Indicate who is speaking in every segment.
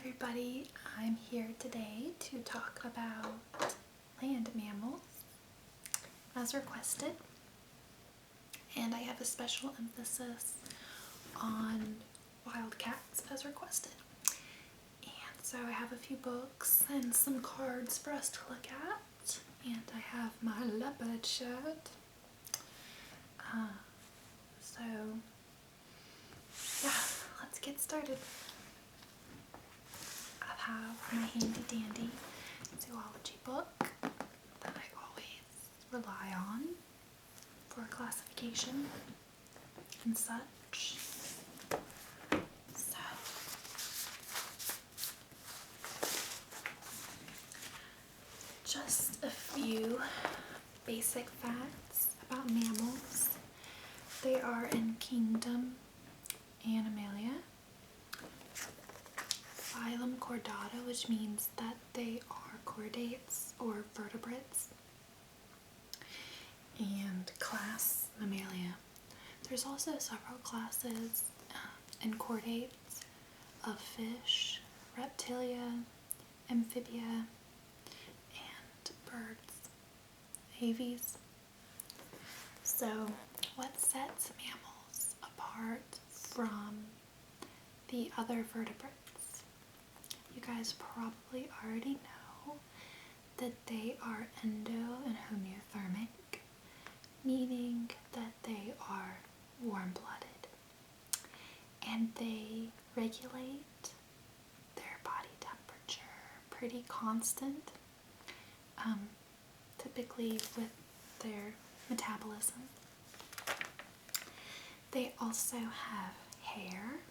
Speaker 1: everybody, I'm here today to talk about land mammals as requested, and I have a special emphasis on wildcats as requested. And so I have a few books and some cards for us to look at, and I have my leopard shirt. So yeah, let's get started. I have my handy dandy zoology book that I always rely on for classification and such. So just a few basic facts about mammals. They are in kingdom Animalia, phylum Chordata, which means that they are chordates or vertebrates, and class Mammalia. There's also several classes and chordates of fish, reptilia, amphibia, and birds, aves. So what sets mammals apart from the other vertebrates? You guys probably already know that they are endo and homeothermic, meaning that they are warm-blooded and they regulate their body temperature pretty constant, typically with their metabolism. They also have hair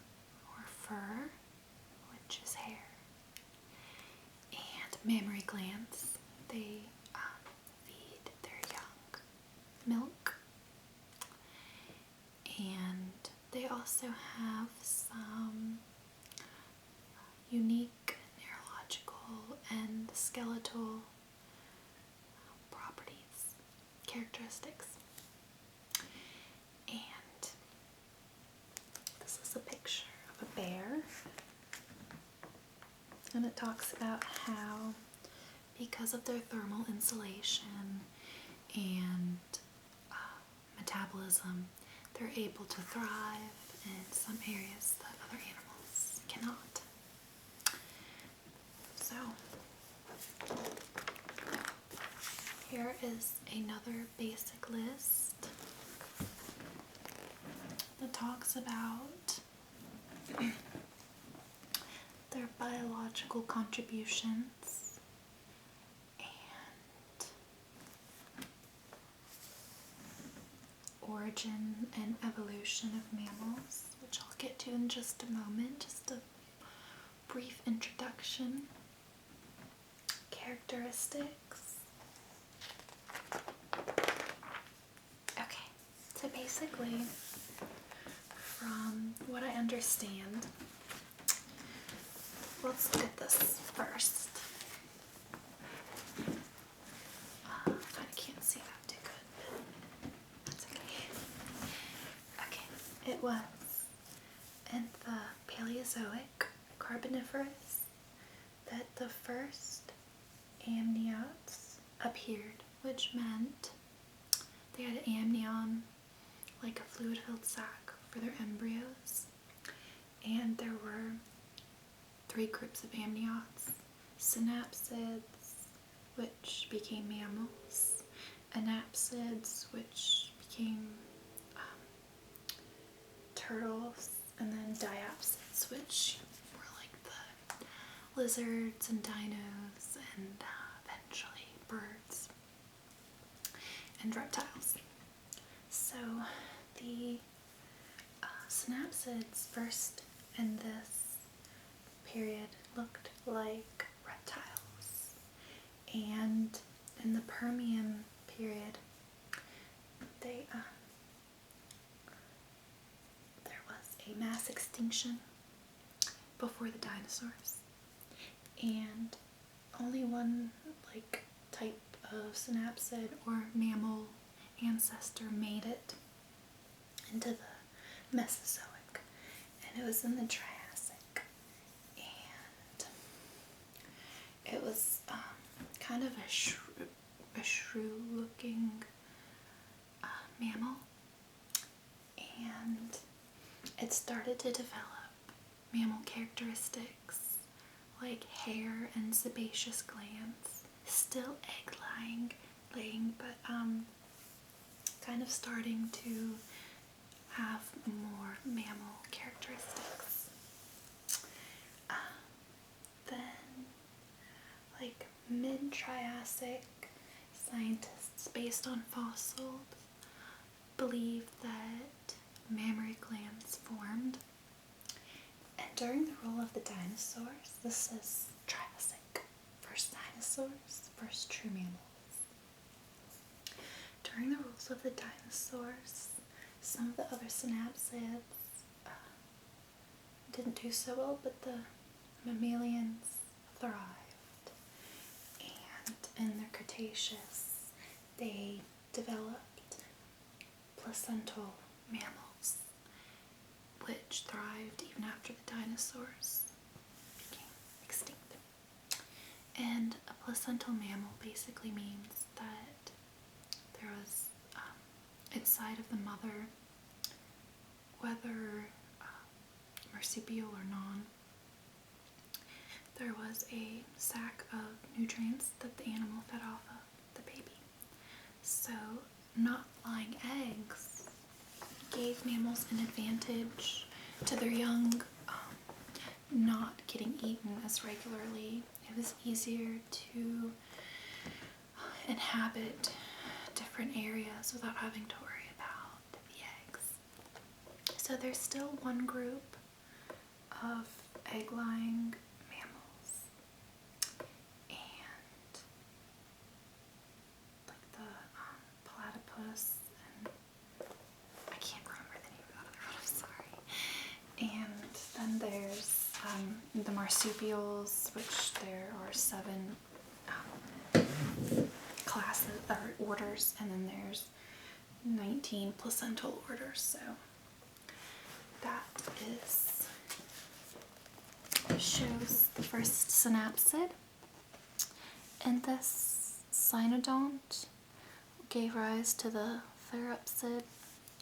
Speaker 1: or fur, which is hair, and mammary glands. They feed their young milk, and they also have some unique neurological and skeletal properties, characteristics. And this is a picture of a bear, and it talks about how, because of their thermal insulation and metabolism, they're able to thrive in some areas that other animals cannot. So here is another basic list that talks about their biological contributions and origin and evolution of mammals, which I'll get to in just a moment. Just a brief introduction. Characteristics. Okay, so basically, from what I understand, let's look at this first. I can't see that too good, but that's okay. Okay, it was in the Paleozoic Carboniferous that the first amniotes appeared, which meant they had an amnion, like a fluid-filled sac, for their embryos. And there were three groups of amniots: synapsids, which became mammals; anapsids, which became turtles; and then diapsids, which were like the lizards and dinos and eventually birds and reptiles. So the synapsids first in this period looked like reptiles, and in the Permian period there was a mass extinction before the dinosaurs, and only one type of synapsid or mammal ancestor made it into the Mesozoic, and it was in the Triassic. And it was kind of a shrew-looking mammal, and it started to develop mammal characteristics like hair and sebaceous glands, still laying, but kind of starting to have more mammal characteristics. Then, like mid-Triassic, scientists based on fossils believe that mammary glands formed, and during the rule of the dinosaurs, this is Triassic, first dinosaurs, first true mammals. During the rules of the dinosaurs, some of the other synapsids didn't do so well, but the mammalians thrived. And in the Cretaceous, they developed placental mammals, which thrived even after the dinosaurs became extinct. And a placental mammal basically means that there was inside of the mother, whether marsupial or non, there was a sac of nutrients that the animal fed off of the baby. So not laying eggs gave mammals an advantage to their young, not getting eaten as regularly. It was easier to inhabit different areas without having to worry about the eggs. So there's still one group of egg-laying mammals, and like the platypus, and I can't remember the name of the other one, I'm sorry. And then there's the marsupials, which there are 7 classes or orders, and then there's 19 placental orders. So that shows the first synapsid, and this cynodont gave rise to the therapsid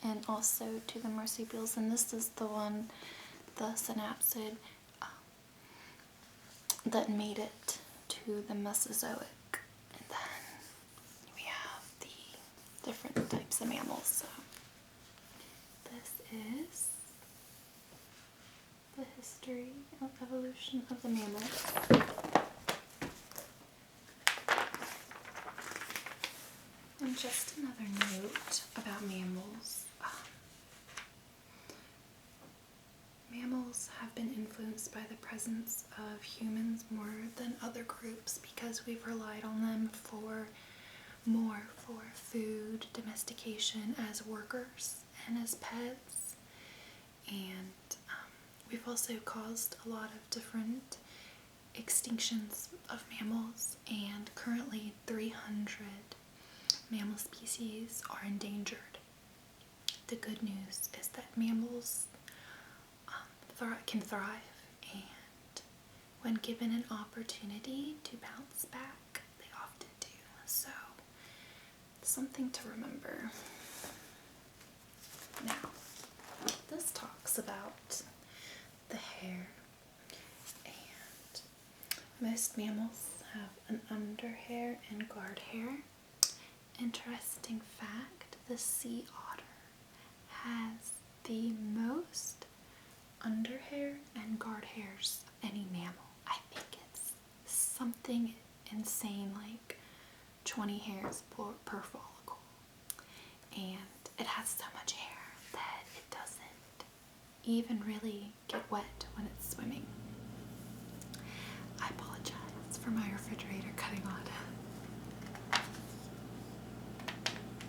Speaker 1: and also to the marsupials, and this is the one, the synapsid, that made it to the Mesozoic. And then we have the different types of mammals. So this is the history of evolution of the mammals. And just another note about mammals. Mammals have been influenced by the presence of humans more than other groups because we've relied on them for food, domestication, as workers and as pets. And we've also caused a lot of different extinctions of mammals, and currently 300 mammal species are endangered. The good news is that mammals can thrive, and when given an opportunity to bounce back, they often do. So, something to remember. Now, this talks about the hair, and most mammals have an underhair and guard hair. Interesting fact, the sea otter has the most underhair and guard hairs of any mammal. I think it's something insane, like 20 hairs per follicle. And it has so much hair that it doesn't even really get wet when it's swimming. I apologize for my refrigerator cutting on.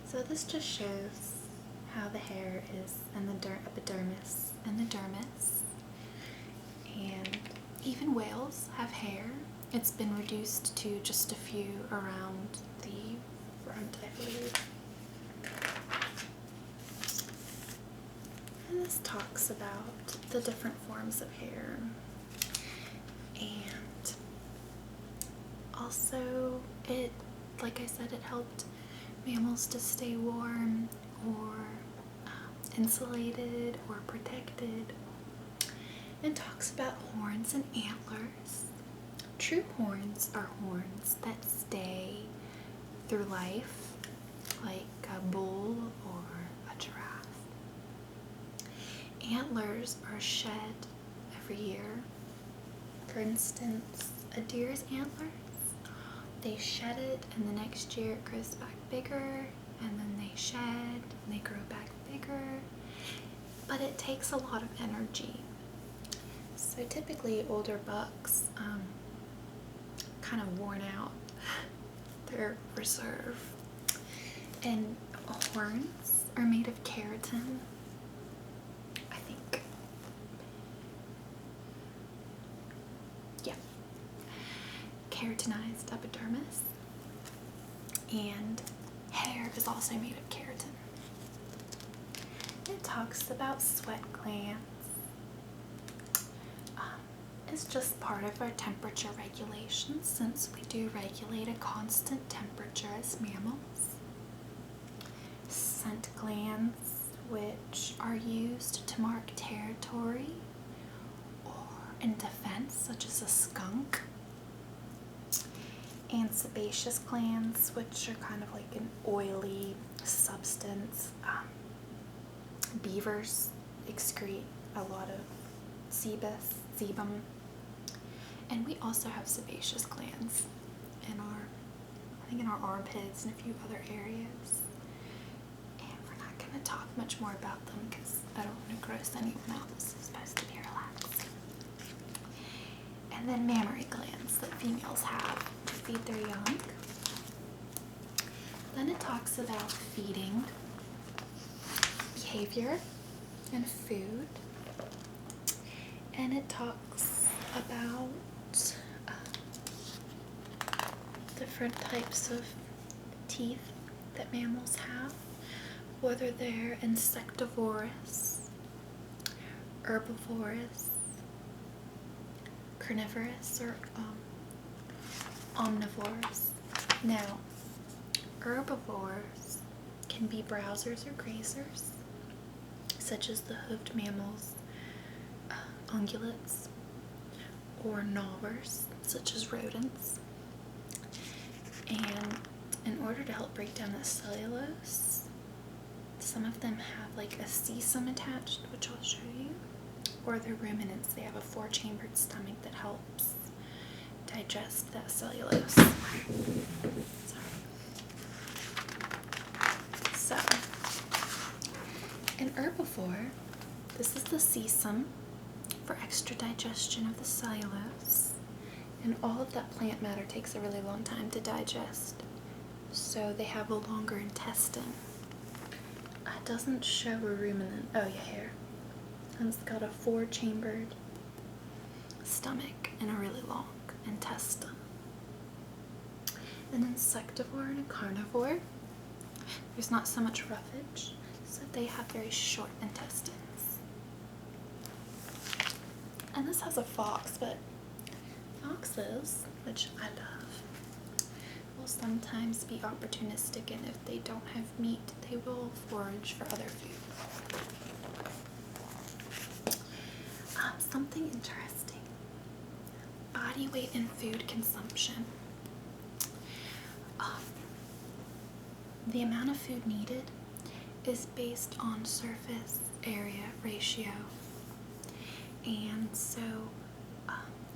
Speaker 1: So this just shows how the hair is in the epidermis and the dermis. And even whales have hair. It's been reduced to just a few around the front, I believe. And this talks about the different forms of hair. And also, like I said, it helped mammals to stay warm or insulated or protected. It talks about horns and antlers. True horns are horns that stay through life, like a bull or a giraffe. Antlers are shed every year. For instance, a deer's antlers, they shed it and the next year it grows back bigger, and then they shed and they grow back bigger. But it takes a lot of energy. So typically older bucks kind of worn out their reserve. And horns are made of keratin, I think. Yeah. Keratinized epidermis. And hair is also made of keratin. It talks about sweat glands. It's just part of our temperature regulation, since we do regulate a constant temperature as mammals. Scent glands, which are used to mark territory or in defense, such as a skunk. And sebaceous glands, which are kind of like an oily substance. Beavers excrete a lot of sebum. And we also have sebaceous glands in our armpits and a few other areas. And we're not going to talk much more about them because I don't want to gross anyone out. This is supposed to be relaxing. And then mammary glands that females have to feed their young. Then it talks about feeding, behavior, and food. And it talks about different types of teeth that mammals have, whether they're insectivorous, herbivorous, carnivorous, or omnivorous. Now, herbivores can be browsers or grazers, such as the hoofed mammals, ungulates, or gnawers, such as rodents. And in order to help break down the cellulose, some of them have like a cecum attached, which I'll show you, or they're ruminants. They have a 4-chambered stomach that helps digest that cellulose. Sorry. So, an herbivore, this is the cecum for extra digestion of the cellulose. And all of that plant matter takes a really long time to digest, so they have a longer intestine. It doesn't show a ruminant. Oh yeah, here. And it's got a 4-chambered stomach and a really long intestine. An insectivore and a carnivore, there's not so much roughage, so they have very short intestines. And this has a fox, but foxes, which I love, will sometimes be opportunistic, and if they don't have meat, they will forage for other food. Something interesting. Body weight and food consumption. The amount of food needed is based on surface area ratio. And so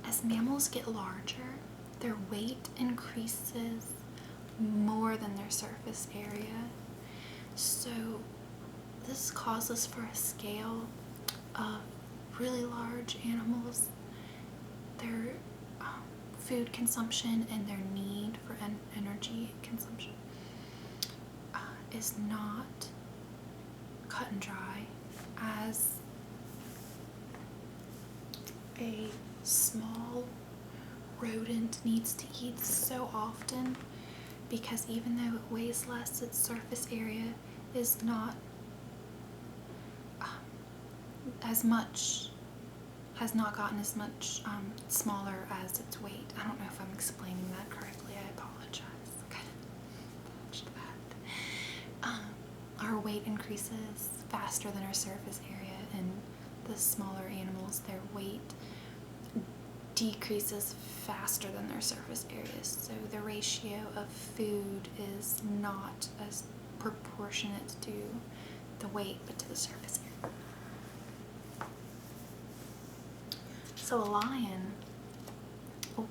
Speaker 1: as mammals get larger, their weight increases more than their surface area. So this causes for a scale of really large animals, their food consumption and their need for energy consumption is not cut and dry as a small rodent needs to eat so often, because even though it weighs less, its surface area is not has not gotten as much smaller as its weight. I don't know if I'm explaining that correctly. I apologize. Okay. Our weight increases faster than our surface area, and the smaller animals, their weight decreases faster than their surface areas. So the ratio of food is not as proportionate to the weight, but to the surface area. So a lion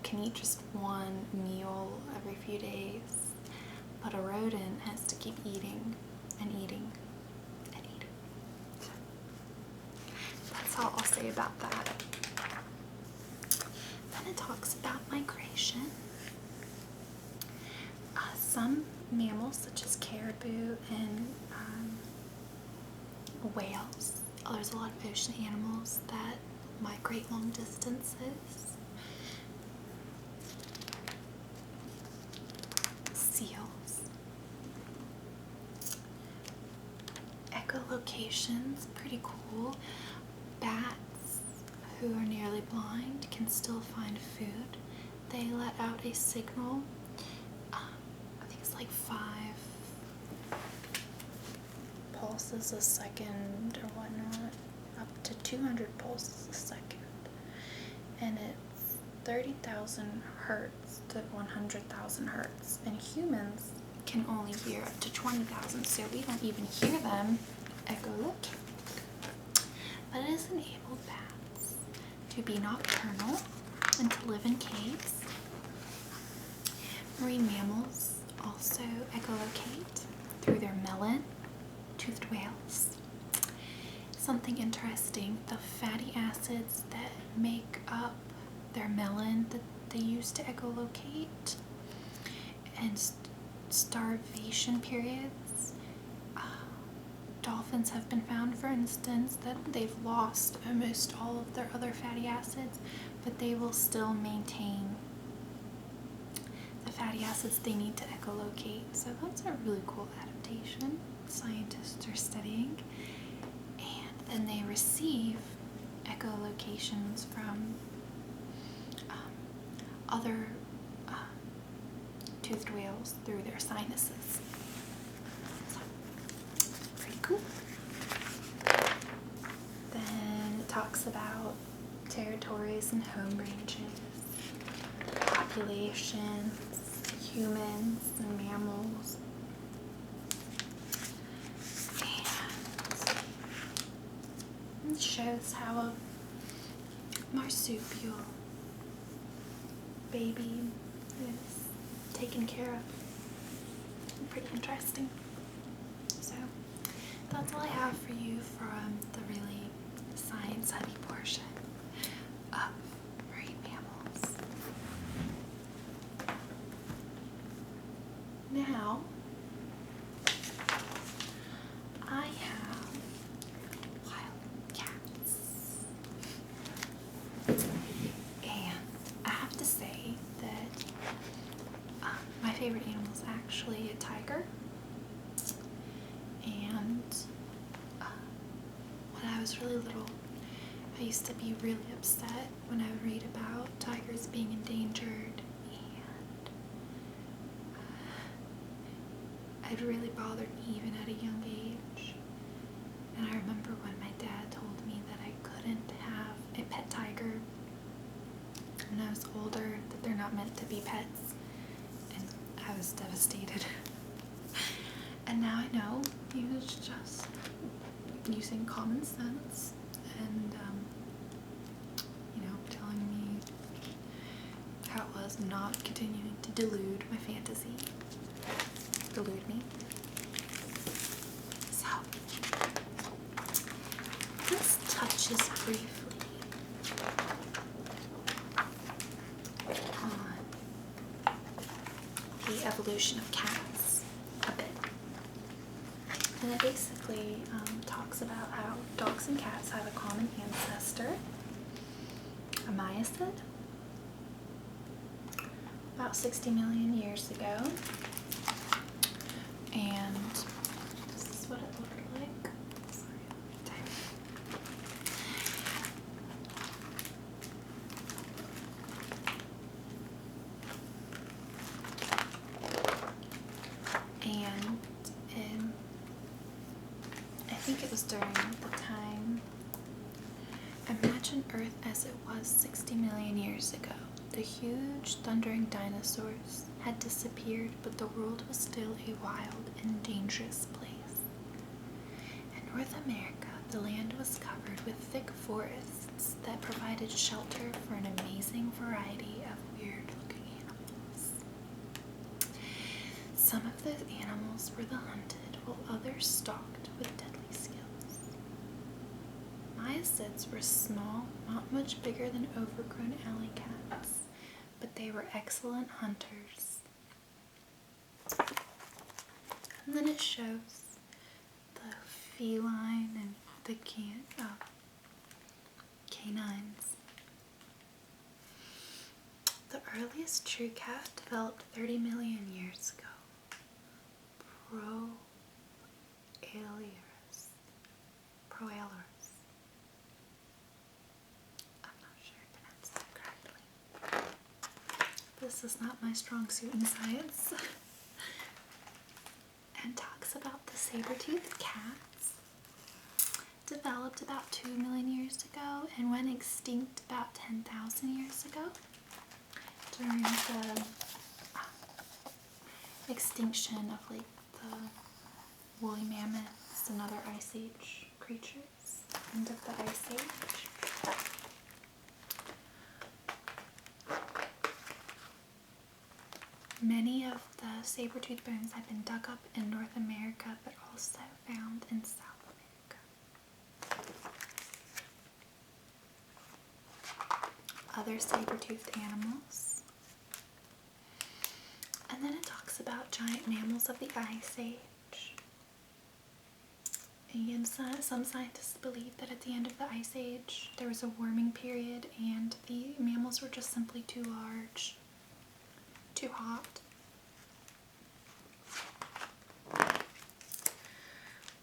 Speaker 1: can eat just one meal every few days, but a rodent has to keep eating and eating and eating. So that's all I'll say about that. Then it talks about migration. Some mammals, such as caribou and whales, there's a lot of ocean animals that migrate long distances. Seals. Echolocation's pretty cool. Bats who are nearly blind can still find food. They let out a signal. I think it's like 5 pulses a second or whatnot, up to 200 pulses a second, and it's 30,000 hertz to 100,000 hertz, and humans can only hear up to 20,000, so we don't even hear them echolocate. But it has enabled bats to be nocturnal and to live in caves. Marine mammals also echolocate through their melon, toothed whales. Something interesting, the fatty acids that make up their melon that they use to echolocate and starvation periods. Dolphins have been found, for instance, that they've lost almost all of their other fatty acids, but they will still maintain the fatty acids they need to echolocate. So that's a really cool adaptation scientists are studying. And then they receive echolocations from other toothed whales through their sinuses. So, pretty cool. Then it talks about territories and home ranges, populations, humans and mammals, and it shows how a marsupial baby is taken care of. Pretty interesting. So that's all I have for you from the really science-heavy portion of marine mammals. Now, I have wild cats. And I have to say that my favorite animal is actually a tiger. And when I was really little, I used to be really upset when I would read about tigers being endangered, and it really bothered me even at a young age. And I remember when my dad told me that I couldn't have a pet tiger when I was older, that they're not meant to be pets, and I was devastated. And now I know he was just using common sense and, telling me how it was, not continuing to delude my fantasy. Delude me. So, this touches briefly on the evolution of cats a bit. And it basically talks about how dogs and cats have a common ancestor, a myacid, about 60 million years ago. And this is what it looked like. Sorry, think it was during the time. Imagine Earth as it was 60 million years ago. The huge, thundering dinosaurs had disappeared, but the world was still a wild and dangerous place. In North America, the land was covered with thick forests that provided shelter for an amazing variety of weird-looking animals. Some of those animals were the hunted, while others stalked with deadly skills. Myocytes were small, not much bigger than overgrown alley cats, but they were excellent hunters. And then it shows the feline and the canines. The earliest true cat developed 30 million years ago. Proalers. I'm not sure I pronounced that correctly. This is not my strong suit in science. And talks about the saber-toothed cats. Developed about 2 million years ago and went extinct about 10,000 years ago during the extinction of like the woolly mammoths and other ice age creatures. End of the ice age. Many of the saber-toothed bones have been dug up in North America, but also found in South America. Other saber-toothed animals. And then it talks about giant mammals of the Ice Age. And some scientists believe that at the end of the Ice Age, there was a warming period and the mammals were just simply too large, too hot.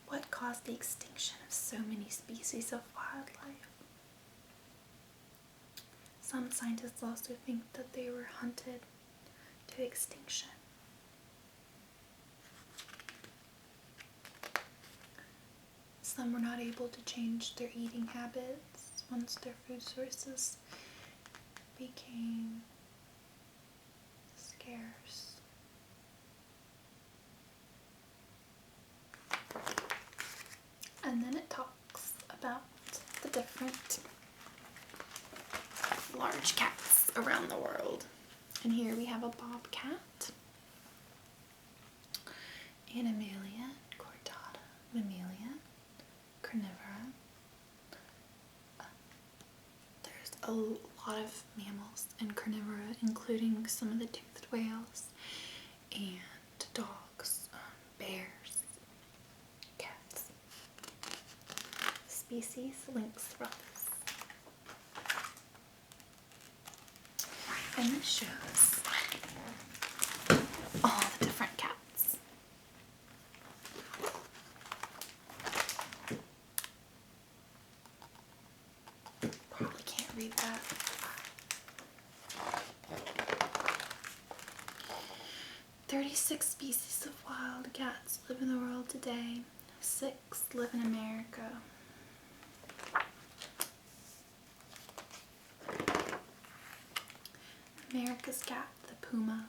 Speaker 1: What caused the extinction of so many species of wildlife? Some scientists also think that they were hunted to extinction. Some were not able to change their eating habits once their food sources became scarce. And then it talks about the different large cats around the world. And here we have a bobcat, Animalia, Chordata, Mammalia, Carnivora. There's a lot of mammals in Carnivora, including some of the toothed whales and dogs, bears, cats. Species Lynx rufus. And this shows all the different cats. Probably can't read that. 36 species of wild cats live in the world today. 6 live in America. America's cat, the puma.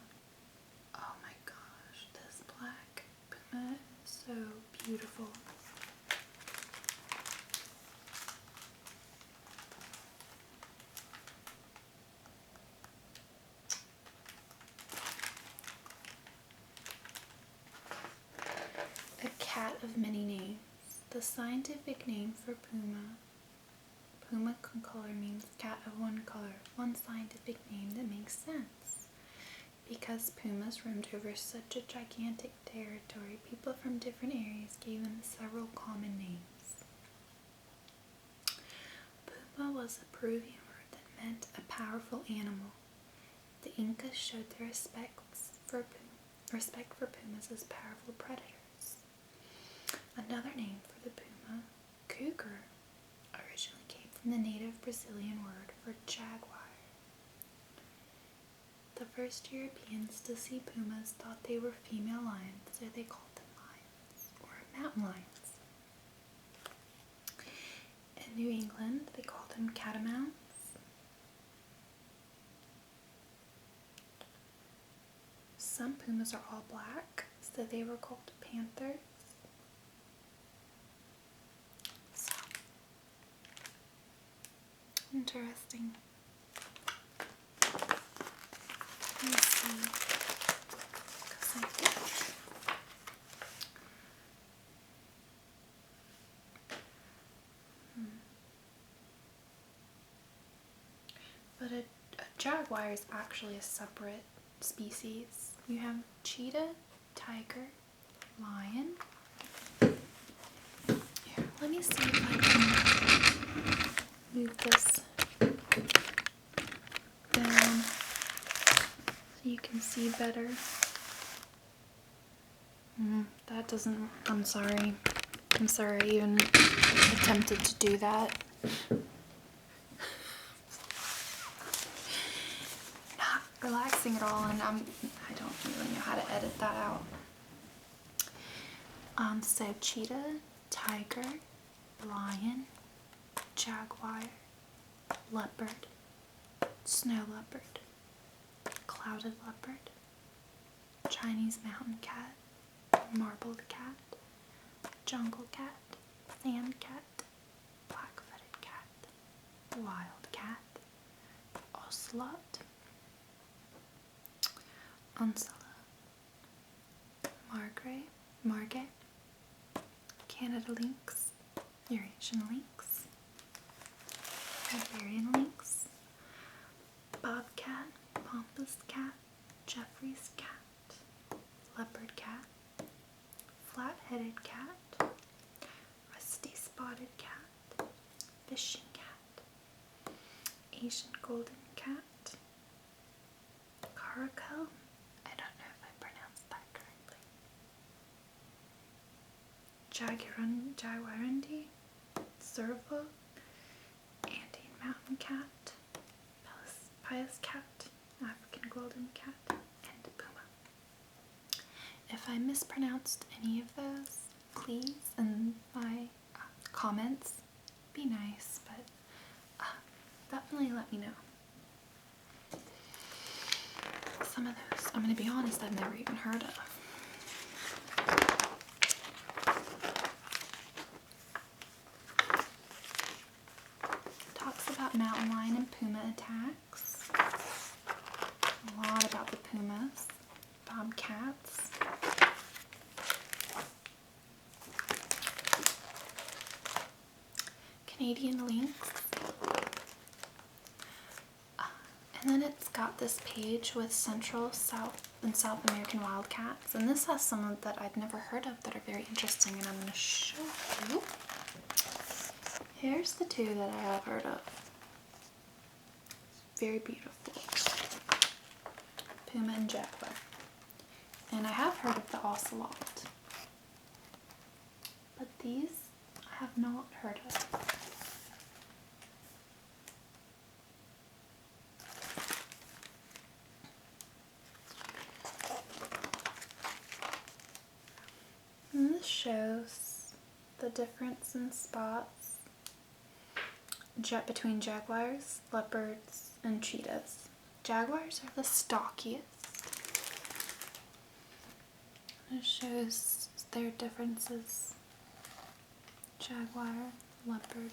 Speaker 1: Oh my gosh, this black puma is so beautiful. A cat of many names. The scientific name for Puma concolor, means cat of one color. One scientific name that makes sense. Because pumas roamed over such a gigantic territory, people from different areas gave them several common names. Puma was a Peruvian word that meant a powerful animal. The Incas showed their respect for pumas as powerful predators. Another name for the puma, cougar, originally came from the native Brazilian word for jaguar. The first Europeans to see pumas thought they were female lions, so they called them lions, or mountain lions. in New England, they call them catamounts. Some pumas are all black, so they were called panthers. So, interesting. Let me see. 'Cause I think but a jaguar is actually a separate species. You have cheetah, tiger, lion. Here, let me see if I can move this down so you can see better. That doesn't, I'm sorry. I'm sorry I even attempted to do that. Not relaxing at all, and I don't really know how to edit that out. So cheetah, tiger, lion, jaguar, leopard, snow leopard, clouded leopard, Chinese mountain cat, marbled cat, jungle cat, sand cat, black-footed cat, wild cat, ocelot, oncella, margay, Canada lynx, Eurasian lynx, Iberian lynx, bobcat, pampas cat, Jeffrey's cat, leopard cat, flat-headed cat, rusty spotted cat, fishing cat, Asian golden cat, caracal. I don't know if I pronounced that correctly. Jaguarundi, serval, Andean mountain cat, pious cat, African golden cat, and puma. If I mispronounced any of those, please in my comments be nice, but definitely let me know. Some of those, I'm going to be honest, I've never even heard of. Talks about mountain lion and puma attacks. A lot about the pumas, bobcats. Canadian lynx. And then it's got this page with Central, South, and South American wildcats. And this has some that I've never heard of that are very interesting, and I'm going to show you. Here's the two that I have heard of. Very beautiful. Puma and jaguar. And I have heard of the ocelot. But these I have not heard of. And this shows the difference in spots between jaguars, leopards, and cheetahs. Jaguars are the stockiest. It shows their differences. Jaguar, leopard,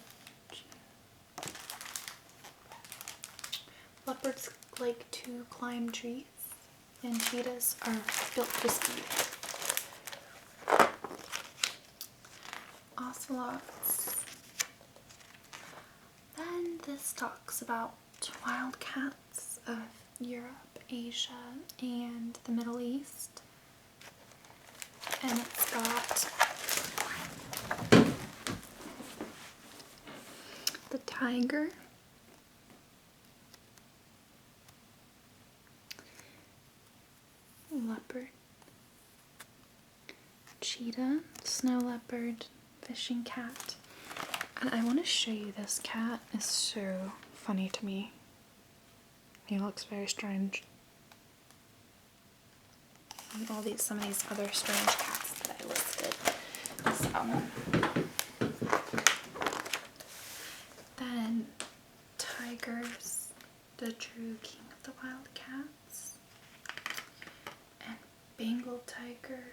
Speaker 1: cheetah. Leopards like to climb trees, and cheetahs are built to speed. Ocelots. Then this talks about wildcats of Europe, Asia, and the Middle East. And it's got the tiger, leopard, cheetah, snow leopard, fishing cat. And I want to show you this cat. It's so funny to me. He looks very strange. And some of these other strange cats that I listed. So And tigers, the true king of the wild cats. And Bengal tiger,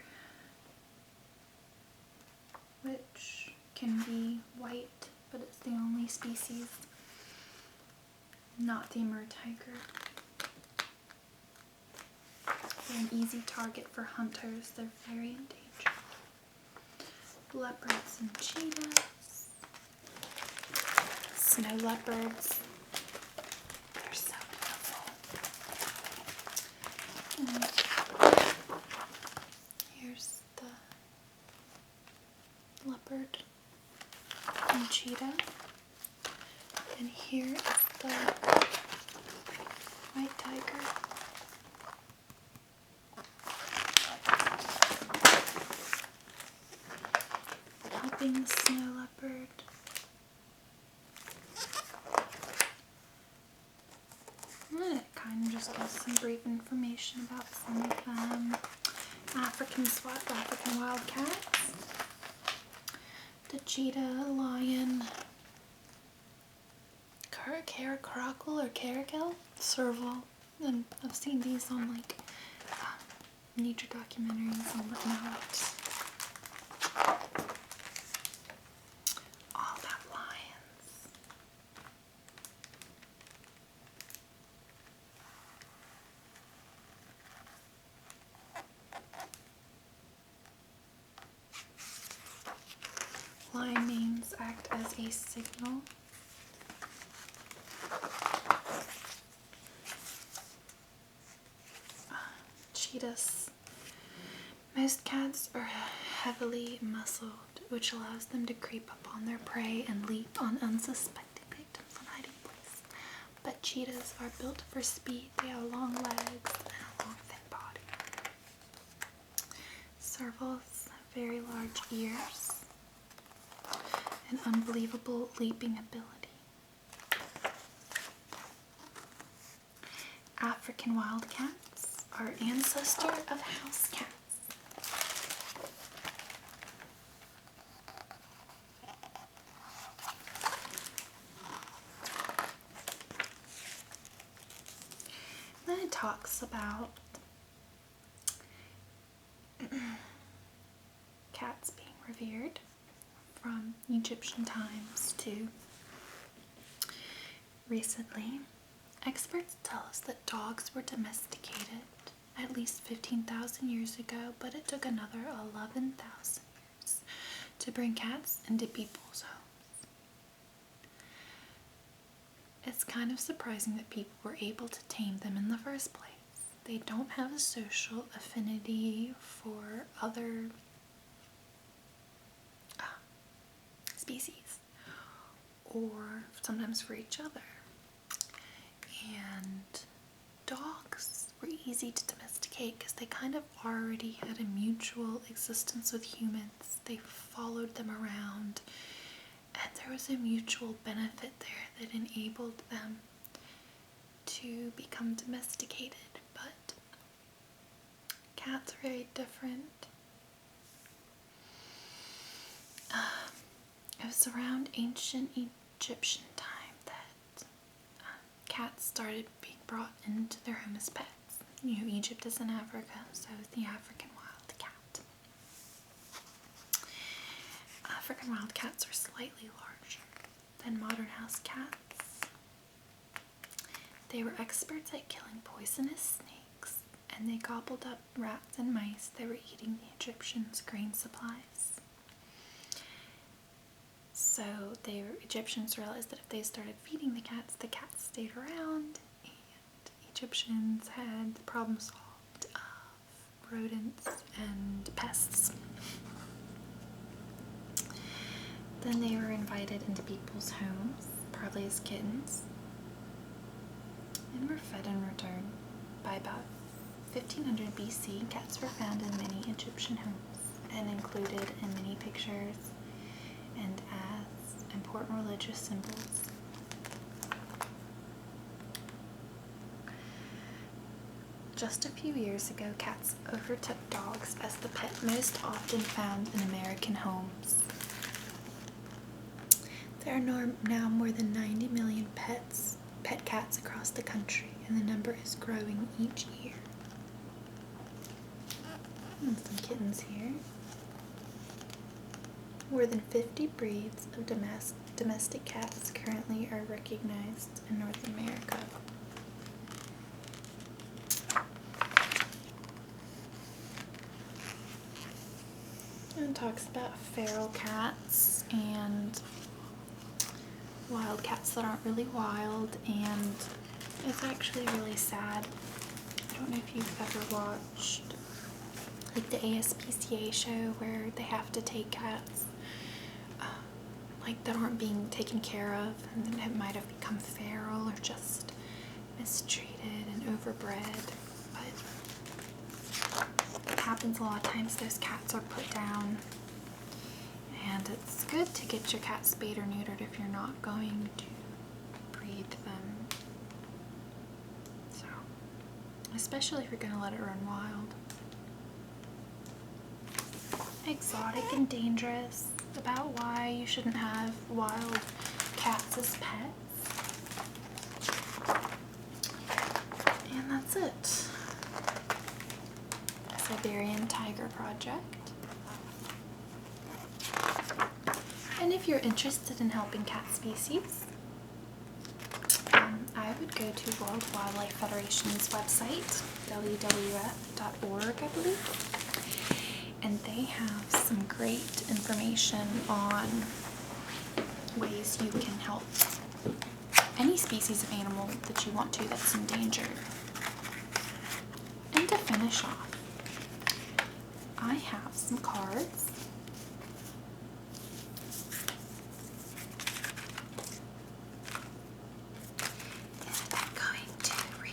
Speaker 1: which can be white, but it's the only species not the Amur tiger. They're an easy target for hunters. They're very endangered. Leopards and cheetahs. Snow leopards. They're so beautiful. And here's the leopard and cheetah. And here is the white tiger. Helping the snow leopard. And it kind of just gives some brief information about some of them. African wildcats. The cheetah, lion, caracal or caracal, serval. And I've seen these on like nature documentaries and whatnot. All about lions. Lion manes act as a signal. Cheetahs. Most cats are heavily muscled, which allows them to creep up on their prey and leap on unsuspecting victims on hiding place. But cheetahs are built for speed. They have long legs and a long thin body. Servals have very large ears and unbelievable leaping ability. African wildcats are ancestor of house cats. Then it talks about cats being revered from Egyptian times to recently. Experts tell us that dogs were domesticated at least 15,000 years ago, but it took another 11,000 years to bring cats into people's homes. It's kind of surprising that people were able to tame them in the first place. They don't have a social affinity for other species, or sometimes for each other. And dogs were easy to domesticate because they kind of already had a mutual existence with humans. They followed them around, and there was a mutual benefit there that enabled them to become domesticated. But cats are very different. It was around ancient Egyptian time that cats started being brought into their home as pets. You know, Egypt is in Africa, so is the African wild cat. African wild cats are slightly larger than modern house cats. They were experts at killing poisonous snakes, and they gobbled up rats and mice that were eating the Egyptians' grain supplies. So the Egyptians realized that if they started feeding the cats stayed around, and Egyptians had the problem solved of rodents and pests. Then they were invited into people's homes, probably as kittens, and were fed in return. By about 1500 BC, cats were found in many Egyptian homes and included in many pictures and as important religious symbols. Just a few years ago, cats overtook dogs as the pet most often found in American homes. There are now more than 90 million pet cats across the country, and the number is growing each year. And some kittens here. More than 50 breeds of domestic cats currently are recognized in North America. It talks about feral cats and wild cats that aren't really wild, and it's actually really sad. I don't know if you've ever watched like the ASPCA show where they have to take cats like that aren't being taken care of, and then it might have become feral or just mistreated and overbred. But it happens a lot of times. Those cats are put down, and it's good to get your cat spayed or neutered if you're not going to breed them. So, especially if you're going to let it run wild. Exotic and dangerous, about why you shouldn't have wild cats as pets. And that's it. Siberian Tiger Project. And if you're interested in helping cat species, I would go to World Wildlife Federation's website, wwf.org, I believe. And they have some great information on ways you can help any species of animal that you want to that's endangered. And to finish off, I have some cards